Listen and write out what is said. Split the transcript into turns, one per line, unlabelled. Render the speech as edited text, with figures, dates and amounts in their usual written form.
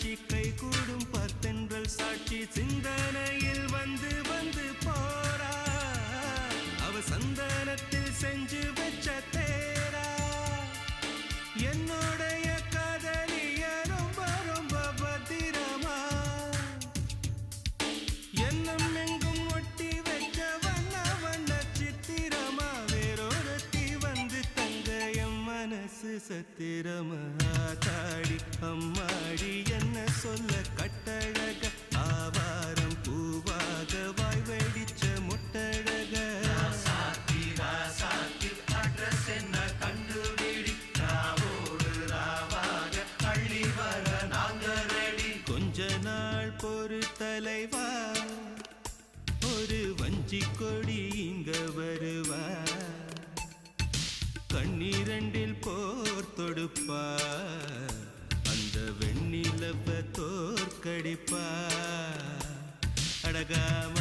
காட்சி கை கூடும் பத்தென்றல் சாட்சி சிந்தனையில் வந்து வந்து போரா அவ சந்தனத்தில் செஞ்சு வச்ச தேரா என்னுடைய காதலிய ரொம்ப ரொம்ப பத்திரமா என்னும் எங்கும் ஒட்டி வச்ச வண்ண வண்ண சித்திரமா வேறொருத்தி வந்து தங்க என் மனசு சத்திரமா தாடி அம்மாடி என்ன சொல்ல கட்டழக ஆவாரம் பூவாக வாய் வெடிச்ச முட்டழக அட்ரஸ் என்ன கண்டுபிடி ராவோடு ராவாக அள்ளி வர நாங்க ரெடி கொஞ்ச நாள் பொறு தலைவா ஒரு வஞ்சி கொடி இங்க வருவா கண்ணீரண்டில் போர் தொடுப்பா அந்த வெண்ணிலவ தோற்கடிப்பா அடகாம